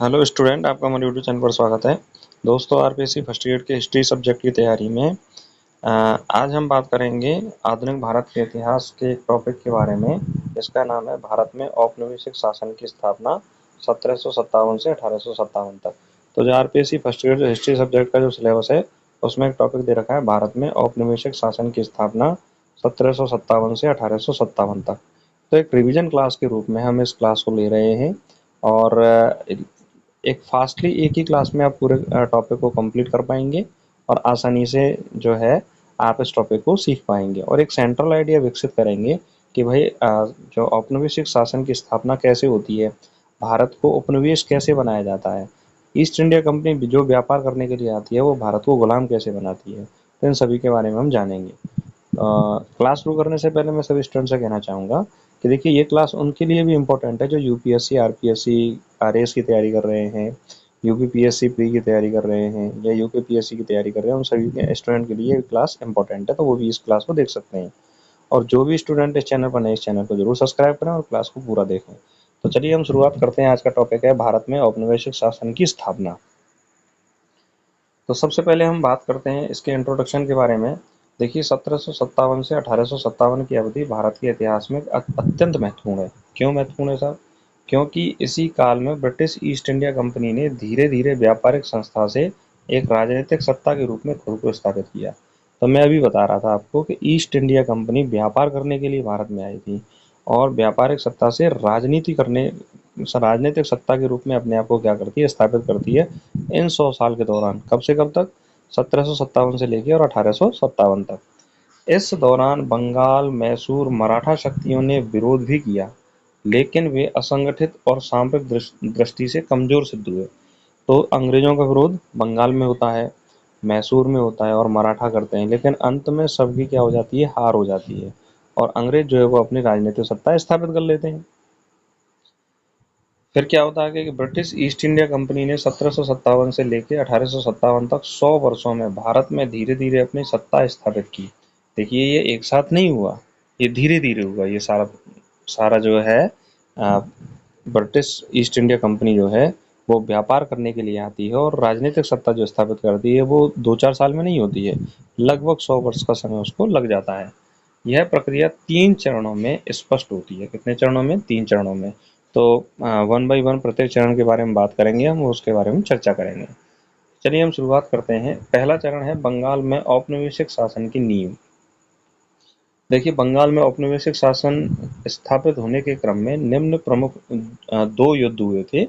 Hello student, आपका हमारे YouTube channel पर स्वागत है। दोस्तों, आरपीएससी फर्स्ट ईयर के हिस्ट्री सब्जेक्ट की तैयारी में आज हम बात करेंगे आधुनिक भारत के इतिहास के एक टॉपिक के बारे में। इसका नाम है भारत में औपनिवेशिक शासन की स्थापना 1757 से 1857 तक। तो जो आरपीएससी फर्स्ट ईयर जो हिस्ट्री सब्जेक्ट का जो सिलेबस है, उसमें एक टॉपिक दे रखा है भारत में औपनिवेशिक शासन की स्थापना 1757 से 1857 तक। तो एक रिवीजन क्लास के रूप में हम इस क्लास को ले रहे हैं और एक फास्टली एक ही क्लास में आप पूरे टॉपिक को कंप्लीट कर पाएंगे और आसानी से जो है आप इस टॉपिक को सीख पाएंगे और एक सेंट्रल आइडिया विकसित करेंगे कि भाई जो औपनिवेशिक शासन की स्थापना कैसे होती है, भारत को उपनिवेश कैसे बनाया जाता है, ईस्ट इंडिया कंपनी जो व्यापार करने के लिए आती है वो भारत को गुलाम कैसे बनाती है। तो इन सभी के बारे में हम जानेंगे। क्लास शुरू करने से पहले मैं सभी स्टूडेंट से कहना चाहूँगा कि देखिए, ये क्लास उनके लिए भी इम्पोर्टेंट है जो यूपीएससी, आरपीएससी, आरएएस की तैयारी कर रहे हैं, यूपीपीएससी प्री की तैयारी कर रहे हैं या यूकेपीएससी की तैयारी कर रहे हैं। उन सभी के स्टूडेंट के लिए ये क्लास इंपॉर्टेंट है, तो वो भी इस क्लास को देख सकते हैं। और जो भी स्टूडेंट इस चैनल पर नए, इस चैनल को जरूर सब्सक्राइब करें और क्लास को पूरा देखें। तो चलिए हम शुरुआत करते हैं। आज का टॉपिक है भारत में औपनिवेशिक शासन की स्थापना। तो सबसे पहले हम बात करते हैं इसके इंट्रोडक्शन के बारे में। देखिए, 1757 से 1857 की अवधि भारत के इतिहास में अत्यंत महत्वपूर्ण है। क्यों महत्वपूर्ण है साहब? क्योंकि इसी काल में ब्रिटिश ईस्ट इंडिया कंपनी ने धीरे धीरे व्यापारिक संस्था से एक राजनीतिक सत्ता के रूप में खुद को स्थापित किया। तो मैं अभी बता रहा था आपको कि ईस्ट इंडिया कंपनी व्यापार करने के लिए भारत में आई थी और व्यापारिक सत्ता से राजनीतिक सत्ता के रूप में अपने आप को क्या करती है, स्थापित करती है। इन 100 साल के दौरान, कब से कब तक? 1757 से लेकर और 1857 तक। इस दौरान बंगाल, मैसूर, मराठा शक्तियों ने विरोध भी किया, लेकिन वे असंगठित और सामरिक दृष्टि से कमजोर सिद्ध हुए। तो अंग्रेजों का विरोध बंगाल में होता है, मैसूर में होता है और मराठा करते हैं, लेकिन अंत में सबकी क्या हो जाती है? हार हो जाती है और अंग्रेज जो है वो अपनी राजनीतिक सत्ता स्थापित कर लेते हैं। फिर क्या होता है कि ब्रिटिश ईस्ट इंडिया कंपनी ने 1757 से लेकर 1857 तक 100 वर्षों में भारत में धीरे धीरे अपनी सत्ता स्थापित की। देखिए, ये एक साथ नहीं हुआ, ये धीरे धीरे हुआ। ये सारा सारा जो है अ, ब्रिटिश ईस्ट इंडिया कंपनी जो है वो व्यापार करने के लिए आती है और राजनीतिक सत्ता जो स्थापित करती है वो 2-4 साल में नहीं होती है, लगभग 100 वर्ष का समय उसको लग जाता है। यह प्रक्रिया 3 चरणों में स्पष्ट होती है। कितने चरणों में? 3 चरणों में। तो वन बाय वन प्रत्येक चरण के बारे में बात करेंगे, हम उसके बारे में चर्चा करेंगे। चलिए हम शुरुआत करते हैं। पहला चरण है बंगाल में औपनिवेशिक शासन की नींव। देखिए, बंगाल में औपनिवेशिक शासन स्थापित होने के क्रम में निम्न प्रमुख 2 युद्ध हुए थे।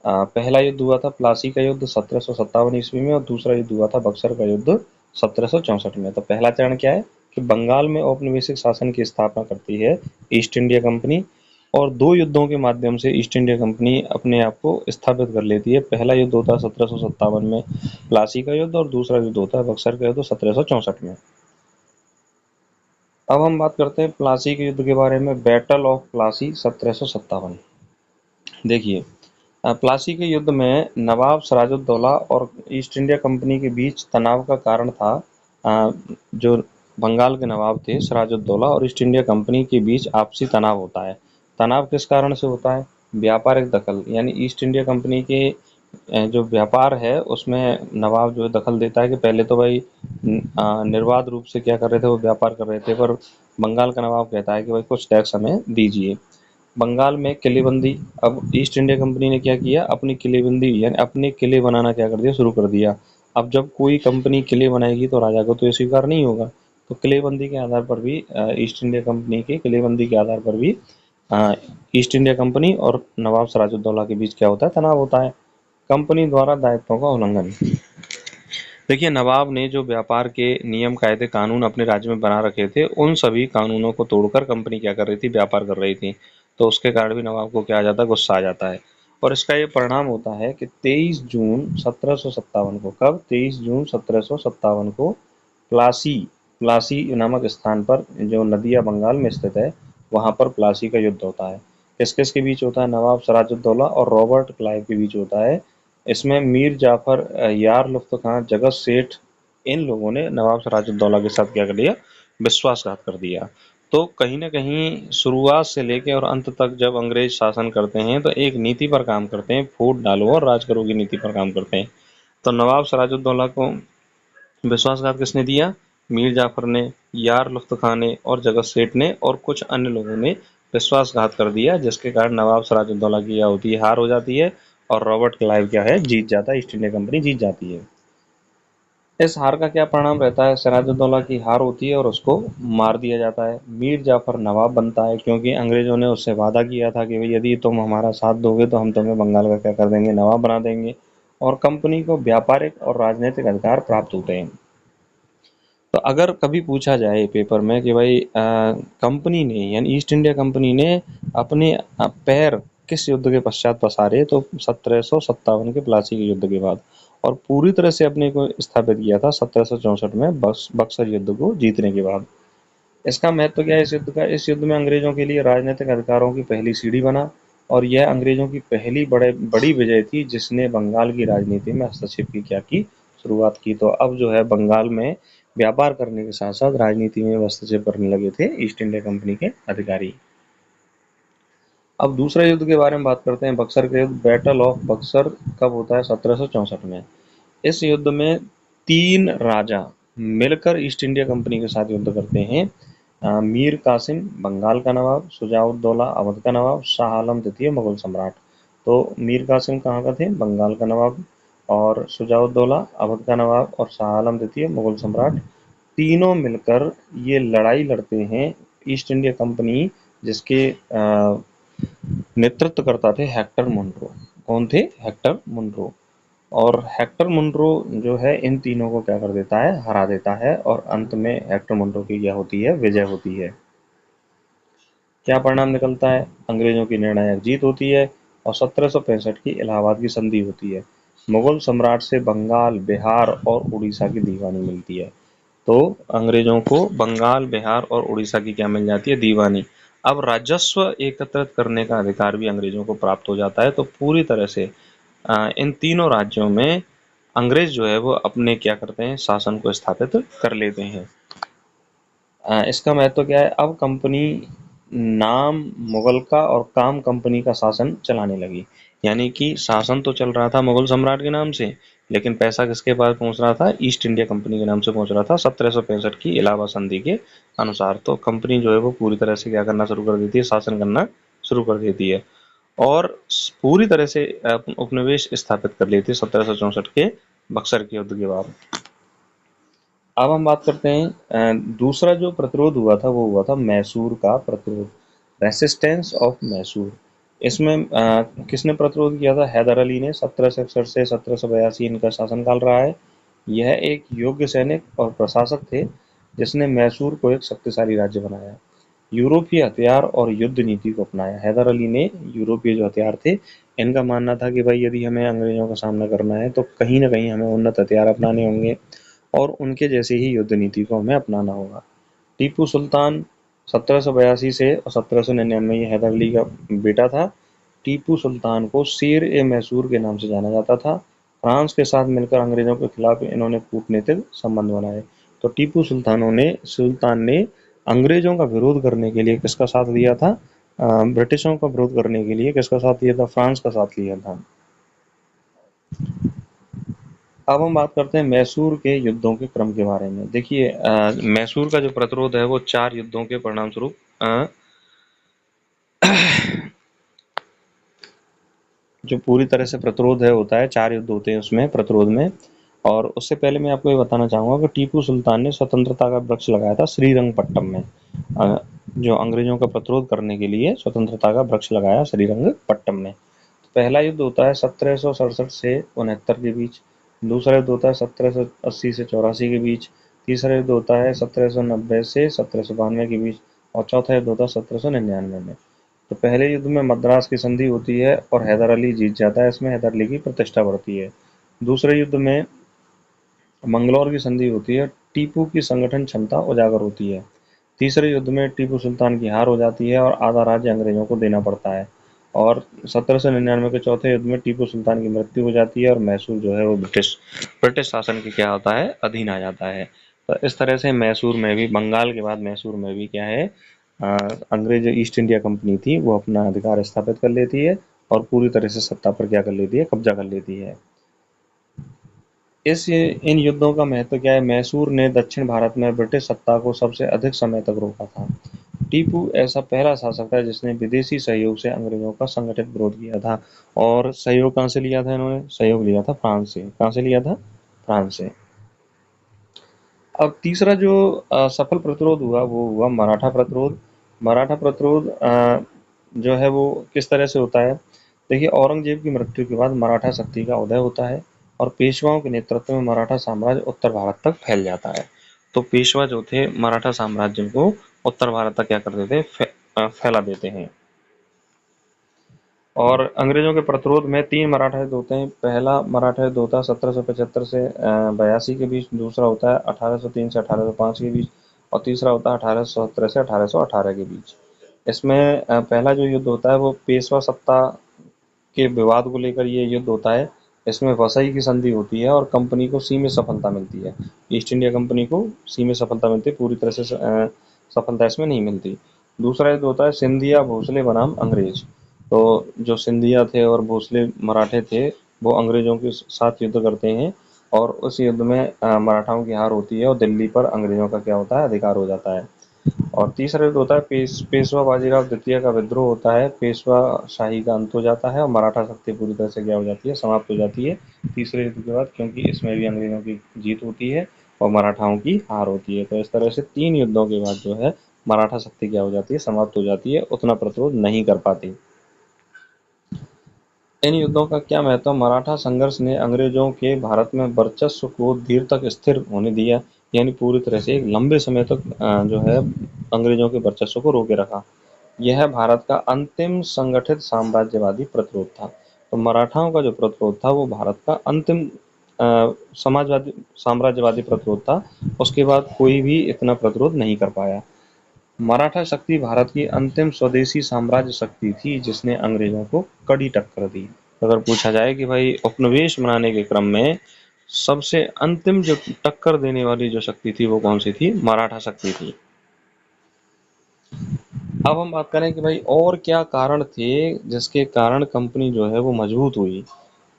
पहला युद्ध हुआ था प्लासी का युद्ध 1757 ईस्वी में और दूसरा युद्ध हुआ था बक्सर का युद्ध 1764 में। तो पहला चरण क्या है कि बंगाल में औपनिवेशिक शासन की स्थापना करती है ईस्ट इंडिया कंपनी और 2 युद्धों के माध्यम से ईस्ट इंडिया कंपनी अपने आप को स्थापित कर लेती है। पहला युद्ध होता है 1757 में प्लासी का युद्ध और दूसरा युद्ध होता है बक्सर का युद्ध 1764 में। अब हम बात करते हैं प्लासी के युद्ध के बारे में। Battle of Plassey 1757। देखिए, प्लासी के युद्ध में नवाब सिराजुद्दौला और ईस्ट इंडिया कंपनी के बीच तनाव का कारण था जो बंगाल के नवाब थे सिराजुद्दौला और ईस्ट इंडिया कंपनी के बीच आपसी तनाव होता है। तनाव किस कारण से होता है? व्यापारिक दखल, यानी ईस्ट इंडिया कंपनी के जो व्यापार है उसमें नवाब जो है दखल देता है कि पहले तो भाई निर्बाध रूप से क्या कर रहे थे, वो व्यापार कर रहे थे, पर बंगाल का नवाब कहता है कि भाई कुछ टैक्स हमें दीजिए। बंगाल में किलेबंदी। अब ईस्ट इंडिया कंपनी ने क्या किया? अपनी किलेबंदी यानी अपने किले बनाना क्या कर दिया? शुरू कर दिया। अब जब कोई कंपनी किले बनाएगी तो राजा को तो ये स्वीकार नहीं होगा, तो किलेबंदी के आधार पर भी ईस्ट इंडिया कंपनी के किलेबंदी के आधार पर भी ईस्ट इंडिया कंपनी और नवाब सिराजुद्दौला के बीच क्या होता है? तनाव होता है। कंपनी द्वारा दायित्वों का उल्लंघन। देखिए, नवाब ने जो व्यापार के नियम, कायदे, कानून अपने राज्य में बना रखे थे, उन सभी कानूनों को तोड़कर कंपनी क्या कर रही थी? व्यापार कर रही थी। तो उसके कारण भी नवाब को क्या आ जाता है? गुस्सा आ जाता है। और इसका ये परिणाम होता है कि 23 जून 1757 को, कब? 23 जून 1757 को प्लासी प्लासी नामक स्थान पर, जो नदिया बंगाल में स्थित है, वहां पर प्लासी का युद्ध होता है। किस किस के बीच होता है? नवाब सिराजुद्दौला और रॉबर्ट क्लाइव के बीच होता है। इसमें मीर जाफर, यार लुत्फ खां, जगत सेठ, इन लोगों ने नवाब सिराजुद्दौला के साथ क्या कर लिया? विश्वासघात कर दिया। तो कहीं न कहीं शुरुआत से लेके और अंत तक जब अंग्रेज शासन करते हैं तो एक नीति पर काम करते हैं, फूट डालो और राज करो की नीति पर काम करते हैं। तो नवाब सिराजुद्दौला को विश्वासघात किसने दिया? मीर जाफर ने, यार लुत्फ खां ने और जगत सेठ ने और कुछ अन्य लोगों ने विश्वासघात कर दिया, जिसके कारण नवाब सिराजुद्दौला की क्या होती है? हार हो जाती है और रॉबर्ट क्लाइव क्या है? जीत जाता है, ईस्ट इंडिया कंपनी जीत जाती है। इस हार का क्या परिणाम रहता है? सिराजुद्दौला की हार होती है और उसको मार दिया जाता है। मीर जाफर नवाब बनता है, क्योंकि अंग्रेजों ने उससे वादा किया था कि भाई यदि तुम हमारा साथ दोगे तो हम तुम्हें बंगाल का क्या कर देंगे? नवाब बना देंगे। और कंपनी को व्यापारिक और राजनीतिक अधिकार प्राप्त होते हैं। तो अगर कभी पूछा जाए पेपर में कि भाई कंपनी ने यानी ईस्ट इंडिया कंपनी ने अपने पैर किस युद्ध के पश्चात पसारे, तो 1757 के प्लासी के युद्ध के बाद, और पूरी तरह से अपने को स्थापित किया था 1764 में बक्सर युद्ध को जीतने के बाद। इसका महत्व क्या है इस युद्ध का? इस युद्ध में अंग्रेजों के लिए राजनीतिक अधिकारों की पहली सीढ़ी बना, और यह अंग्रेजों की पहली बड़ी विजय थी जिसने बंगाल की राजनीति में हस्तक्षेप की क्या की शुरुआत की। तो अब जो है बंगाल में व्यापार करने के साथ साथ राजनीति में हस्तक्षेप करने लगे थे ईस्ट इंडिया कंपनी के अधिकारी। अब दूसरे युद्ध के बारे में बात करते हैं, बक्सर के युद्ध। बैटल ऑफ बक्सर कब होता है? 1764 में। इस युद्ध में 3 राजा मिलकर ईस्ट इंडिया कंपनी के साथ युद्ध करते हैं। मीर कासिम बंगाल का नवाब, शुजाउद्दौला अवध का नवाब, शाह आलम द्वितीय मुगल सम्राट। तो मीर कासिम कहाँ का थे? बंगाल का नवाब, और शुजाउद्दौला अवध का नवाब और शाह आलम द्वितीय मुगल सम्राट, तीनों मिलकर ये लड़ाई लड़ते हैं। ईस्ट इंडिया कंपनी जिसके नेतृत्व करता थे हेक्टर मुनरो। कौन थे? Hector Munro. और हेक्टर मुनरो जो है इन तीनों को क्या कर देता है? हरा देता है, और अंत में हेक्टर मुनरो की क्या होती है? विजय होती है। क्या परिणाम निकलता है? अंग्रेजों की निर्णायक जीत होती है और 1765 की इलाहाबाद की संधि होती है। मुगल सम्राट से बंगाल, बिहार और उड़ीसा की दीवानी मिलती है। तो अंग्रेजों को बंगाल, बिहार और उड़ीसा की क्या मिल जाती है? दीवानी। अब राजस्व एकत्रित करने का अधिकार भी अंग्रेजों को प्राप्त हो जाता है। तो पूरी तरह से इन तीनों राज्यों में अंग्रेज जो है वो अपने क्या करते हैं? शासन को स्थापित कर लेते हैं। इसका महत्व क्या है? अब कंपनी नाम मुगल का और काम कंपनी का शासन चलाने लगी। यानी कि शासन तो चल रहा था मुगल सम्राट के नाम से, लेकिन पैसा किसके पास पहुंच रहा था? ईस्ट इंडिया कंपनी के नाम से पहुंच रहा था 1765 की इलाहाबाद संधि के अनुसार। तो कंपनी जो है वो पूरी तरह से क्या करना शुरू कर देती है? शासन करना शुरू कर देती है और पूरी तरह से उपनिवेश स्थापित कर लेती है 1764 के बक्सर के युद्ध के बाद। अब हम बात करते हैं दूसरा जो प्रतिरोध हुआ था वो हुआ था मैसूर का प्रतिरोध, रेसिस्टेंस ऑफ मैसूर। इसमें किसने प्रतिरोध किया था? हैदर अली ने। 1761 से 1782 इनका शासनकाल रहा है। यह एक योग्य सैनिक और प्रशासक थे जिसने मैसूर को एक शक्तिशाली राज्य बनाया, यूरोपीय हथियार और युद्ध नीति को अपनाया। हैदर अली ने यूरोपीय जो हथियार थे, इनका मानना था कि भाई यदि हमें अंग्रेजों का सामना करना है तो कहीं ना कहीं हमें उन्नत हथियार अपनाने होंगे और उनके जैसे ही युद्ध नीति को हमें अपनाना होगा। टीपू सुल्तान 1782 से और 1799 ये हैदर अली का बेटा था। टीपू सुल्तान को शेर ए मैसूर के नाम से जाना जाता था। फ्रांस के साथ मिलकर अंग्रेजों के खिलाफ इन्होंने कूटनीतिक संबंध बनाए। तो टीपू सुल्तान ने अंग्रेजों का विरोध करने के लिए किसका साथ दिया था? ब्रिटिशों का विरोध करने के लिए किसका साथ लिया था? फ्रांस का साथ लिया था। अब हम बात करते हैं मैसूर के युद्धों के क्रम के बारे में। देखिए मैसूर का जो प्रतिरोध है वो 4 युद्धों के परिणाम स्वरूप जो पूरी तरह से प्रतिरोध है होता है, 4 युद्ध होते हैं उसमें प्रतिरोध में। और उससे पहले मैं आपको ये बताना चाहूँगा कि टीपू सुल्तान ने स्वतंत्रता का वृक्ष लगाया था श्रीरंगपट्टम में। जो अंग्रेजों का प्रतिरोध करने के लिए स्वतंत्रता का वृक्ष लगाया श्रीरंगपट्टम में। तो पहला युद्ध होता है 1767 से 69 के बीच। दूसरा युद्ध होता है 1780 से 84 के बीच। तीसरा युद्ध होता है 1790 से 1792 के बीच। और चौथा युद्ध होता है 1799 में। तो पहले युद्ध में मद्रास की संधि होती है और हैदर अली जीत जाता है, इसमें हैदर अली की प्रतिष्ठा बढ़ती है। दूसरे युद्ध में मंगलौर की संधि होती है, टीपू की संगठन क्षमता उजागर होती है। तीसरे युद्ध में टीपू सुल्तान की हार हो जाती है और आधा राज्य अंग्रेजों को देना पड़ता है। और 1799 के चौथे युद्ध में टीपू सुल्तान की मृत्यु हो जाती है और मैसूर जो है वो ब्रिटिश शासन के क्या होता है? अधीन आ जाता है। तो इस तरह से मैसूर में भी, बंगाल के बाद मैसूर में भी क्या है? अंग्रेज ईस्ट इंडिया कंपनी थी वो अपना अधिकार स्थापित कर लेती है और पूरी तरह से सत्ता पर क्या कर लेती है, कब्जा कर लेती है। इन युद्धों का महत्व क्या है? मैसूर ने दक्षिण भारत में ब्रिटिश सत्ता को सबसे अधिक समय तक रोका था। टीपू ऐसा पहला शासक था जिसने विदेशी सहयोग से अंग्रेजों का संगठित विरोध किया था। और सहयोग कहाँ से लिया था इन्होंने? सहयोग लिया था फ्रांस से। कहाँ से लिया था? फ्रांस से। अब तीसरा जो सफल प्रतिरोध हुआ वो हुआ मराठा प्रतिरोध। मराठा प्रतिरोध जो है वो किस तरह से होता है? देखिए, औरंगजेब की मृत्यु के बाद मराठा शक्ति का उदय होता है और पेशवाओं के नेतृत्व में मराठा साम्राज्य उत्तर भारत तक फैल जाता है। तो पेशवा जो थे मराठा साम्राज्य को उत्तर भारत तक क्या कर देते? फैला देते हैं। और अंग्रेजों के प्रतिरोध में 3 मराठा युद्ध होते हैं। पहला मराठा युद्ध होता है 1775 से 82 के बीच। दूसरा होता है 1803 से 1805 के बीच और तीसरा होता है 1817 से 1818 के बीच। इसमें पहला जो युद्ध होता है वो पेशवा सत्ता के विवाद को लेकर ये युद्ध होता है। इसमें वसई की संधि होती है और कंपनी को सीमित सफलता मिलती है। ईस्ट इंडिया कंपनी को सीमित सफलता मिलती है, पूरी तरह से सफलता इसमें नहीं मिलती। दूसरा युद्ध होता है सिंधिया भोसले बनाम अंग्रेज। तो जो सिंधिया थे और भोसले मराठे थे वो अंग्रेजों के साथ युद्ध करते हैं और उस युद्ध में मराठाओं की हार होती है और दिल्ली पर अंग्रेजों का क्या होता है? अधिकार हो जाता है। और तीसरा युद्ध होता है पेशवा बाजीराव द्वितीय का विद्रोह होता है। पेशवा शाही का अंत हो जाता है और मराठा शक्ति पूरी तरह से क्या हो जाती है? समाप्त हो जाती है तीसरे युद्ध के बाद, क्योंकि इसमें भी अंग्रेजों की जीत होती है और मराठाओं की हार होती है। तो इस तरह से 3 युद्धों के बाद जो है मराठा शक्ति क्या हो जाती है? समाप्त हो जाती है, उतना प्रतिरोध नहीं कर पाती। इन युद्धों का क्या महत्व? मराठा संघर्ष ने अंग्रेजों के भारत में वर्चस्व को देर तक स्थिर होने दिया, यानी पूरी तरह से एक लंबे समय तक जो है अंग्रेजों के वर्चस्व को रोके रखा। यह भारत का अंतिम संगठित साम्राज्यवादी प्रतिरोध था। तो मराठाओं का जो प्रतिरोध था वो भारत का अंतिम समाजवादी साम्राज्यवादी प्रतिरोध था। उसके बाद कोई भी इतना प्रतिरोध नहीं कर पाया। मराठा शक्ति भारत की अंतिम स्वदेशी साम्राज्य शक्ति थी जिसने अंग्रेजों को कड़ी टक्कर दी। अगर पूछा जाए कि भाई उपनिवेश बनाने के क्रम में सबसे अंतिम जो टक्कर देने वाली जो शक्ति थी वो कौन सी थी? मराठा शक्ति थी। अब हम बात करें कि भाई और क्या कारण थे जिसके कारण कंपनी जो है वो मजबूत हुई।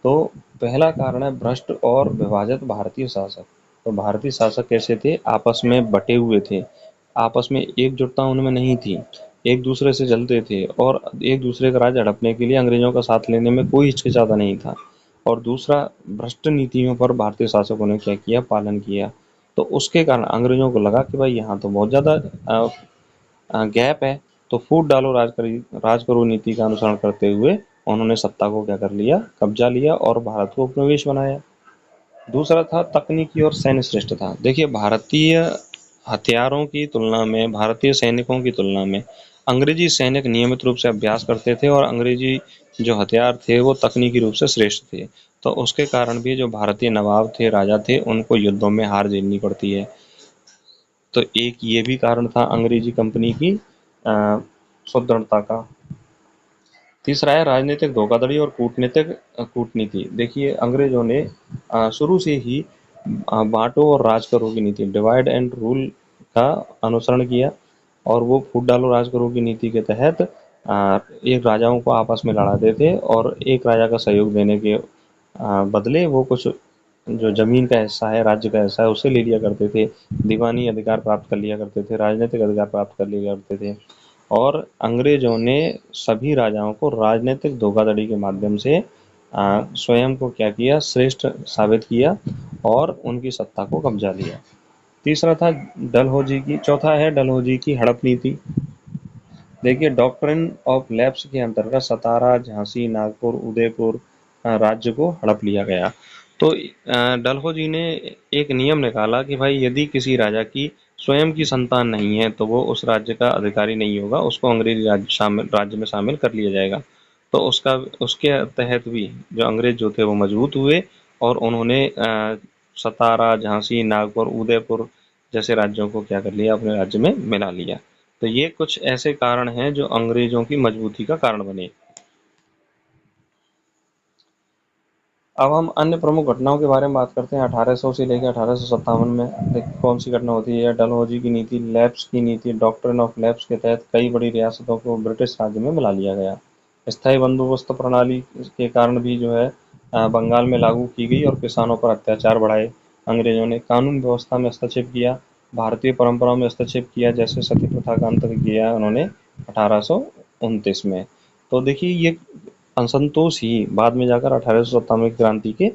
तो पहला कारण है भ्रष्ट और विभाजित भारतीय शासक। तो भारतीय शासक कैसे थे? आपस में बटे हुए थे, आपस में एकजुटता उनमें नहीं थी, एक दूसरे से जलते थे और एक दूसरे का राज हड़पने के लिए अंग्रेजों का साथ लेने में कोई हिचकिचाता नहीं था। और दूसरा, भ्रष्ट नीतियों पर भारतीय शासकों ने क्या किया? पालन किया। तो उसके कारण अंग्रेजों को लगा कि भाई यहाँ तो बहुत ज़्यादा गैप है, तो फूट डालो राज करो नीति का अनुसरण करते हुए उन्होंने सत्ता को क्या कर लिया? कब्जा लिया और भारत को उपनिवेश बनाया। दूसरा था तकनीकी और सैन्य श्रेष्ठता। देखिए, भारतीय हथियारों की तुलना में, भारतीय सैनिकों की तुलना में अंग्रेजी सैनिक नियमित रूप से अभ्यास करते थे और अंग्रेजी जो हथियार थे वो तकनीकी रूप से श्रेष्ठ थे। तो उसके कारण भी जो भारतीय नवाब थे, राजा थे, उनको युद्धों में हार झेलनी पड़ती है। तो एक ये भी कारण था अंग्रेजी कंपनी की सुदृढ़ता का। तीसरा है राजनीतिक धोखाधड़ी और कूटनीति। देखिए, अंग्रेजों ने शुरू से ही बांटो और राज करो की नीति, डिवाइड एंड रूल का अनुसरण किया और वो फूट डालो राज करो की नीति के तहत एक राजाओं को आपस में लड़ाते थे और एक राजा का सहयोग देने के बदले वो कुछ जो जमीन का हिस्सा है, राज्य का हिस्सा है, उसे ले लिया करते थे। दीवानी अधिकार प्राप्त कर लिया करते थे, राजनीतिक अधिकार प्राप्त कर लिया करते थे। और अंग्रेजों ने सभी राजाओं को राजनीतिक धोखाधड़ी के माध्यम से स्वयं को क्या किया? श्रेष्ठ साबित किया और उनकी सत्ता को कब्जा लिया। तीसरा था डलहौजी की चौथा है डलहौजी की हड़प नीति। देखिए, डॉक्ट्रिन ऑफ लैप्स के अंतर्गत सतारा, झांसी, नागपुर, उदयपुर राज्य को हड़प लिया गया। तो डलहौजी ने एक नियम निकाला कि भाई यदि किसी राजा की स्वयं की संतान नहीं है तो वो उस राज्य का अधिकारी नहीं होगा, उसको अंग्रेजी राज्य में शामिल कर लिया जाएगा। तो उसके तहत भी जो अंग्रेज जो थे वो मजबूत हुए और उन्होंने सतारा, झांसी, नागपुर, उदयपुर जैसे राज्यों को क्या कर लिया? अपने राज्य में मिला लिया। तो ये कुछ ऐसे कारण हैं जो अंग्रेजों की मजबूती का कारण बने। अब हम अन्य प्रमुख घटनाओं के बारे में बात करते हैं। 1800 से लेकर 1857 में कौन सी घटना होती है? डलहौजी की नीति, लैप्स की नीति, डॉक्ट्रिन ऑफ लैप्स के तहत कई बड़ी रियासतों को ब्रिटिश राज्य में मिला लिया गया। स्थायी बंदोबस्त प्रणाली के कारण भी जो है बंगाल में लागू की गई और किसानों पर अत्याचार बढ़ाए अंग्रेजों ने। कानून व्यवस्था में हस्तक्षेप किया, भारतीय परंपराओं में हस्तक्षेप किया, जैसे सती प्रथा का अंत किया उन्होंने 1829 में। तो देखिए ये असंतोष ही बाद में जाकर 1857 की क्रांति के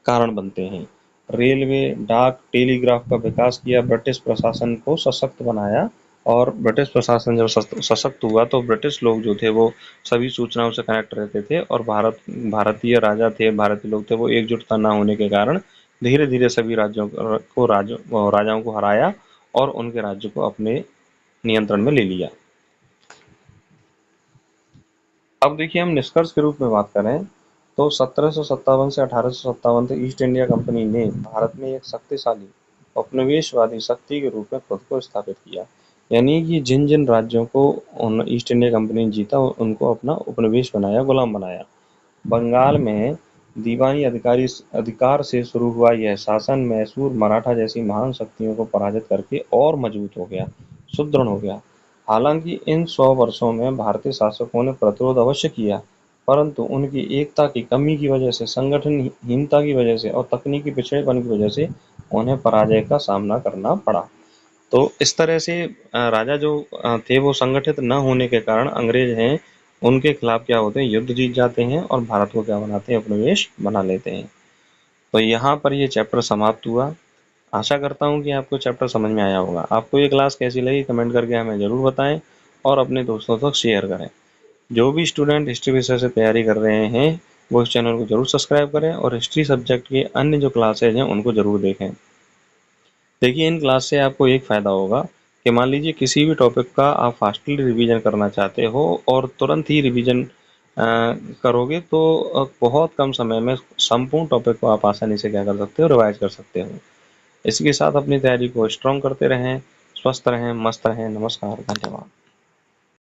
कारण बनते हैं। रेलवे, डाक, टेलीग्राफ का विकास किया, ब्रिटिश प्रशासन को सशक्त बनाया। और ब्रिटिश प्रशासन जब सशक्त हुआ तो ब्रिटिश लोग जो थे वो सभी सूचनाओं से कनेक्ट रहते थे, और भारतीय राजा थे, भारतीय लोग थे, वो एकजुटता न होने के कारण धीरे धीरे सभी राज्यों को राजाओं को हराया और उनके राज्य को अपने नियंत्रण में ले लिया। अब देखिए हम निष्कर्ष के रूप में बात करें तो 1757 से 1857 तक ईस्ट इंडिया कंपनी ने भारत में एक शक्तिशाली उपनिवेशवादी शक्ति के रूप में खुद को स्थापित किया। यानी कि जिन जिन राज्यों को ईस्ट इंडिया कंपनी ने जीता उनको अपना उपनिवेश बनाया, गुलाम बनाया। बंगाल में दीवानी अधिकार से शुरू हुआ यह शासन मैसूर, मराठा जैसी महान शक्तियों को पराजित करके और मजबूत हो गया, सुदृढ़ हो गया। हालांकि इन 100 वर्षों में भारतीय शासकों ने प्रतिरोध अवश्य किया, परंतु उनकी एकता की कमी की वजह से, संगठनहीनता की वजह से और तकनीकी पिछड़ेपन की वजह से उन्हें पराजय का सामना करना पड़ा। तो इस तरह से राजा जो थे वो संगठित न होने के कारण अंग्रेज हैं उनके खिलाफ क्या होते हैं, युद्ध जीत जाते हैं और भारत को क्या बनाते हैं, उपनिवेश बना लेते हैं। तो यहाँ पर ये चैप्टर समाप्त हुआ। आशा करता हूँ कि आपको चैप्टर समझ में आया होगा। आपको ये क्लास कैसी लगी कमेंट करके हमें ज़रूर बताएं और अपने दोस्तों तक शेयर करें। जो भी स्टूडेंट हिस्ट्री विषय से तैयारी कर रहे हैं वो इस चैनल को जरूर सब्सक्राइब करें और हिस्ट्री सब्जेक्ट के अन्य जो क्लासेज हैं उनको जरूर देखें। देखिए इन क्लास से आपको एक फ़ायदा होगा कि मान लीजिए किसी भी टॉपिक का आप फास्टली रिवीजन करना चाहते हो और तुरंत ही रिवीजन करोगे तो बहुत कम समय में संपूर्ण टॉपिक को आप आसानी से क्या कर सकते हो, रिवाइज कर सकते हो। इसके साथ अपनी तैयारी को स्ट्रॉन्ग करते रहें, स्वस्थ रहें, मस्त रहें। नमस्कार, धन्यवाद।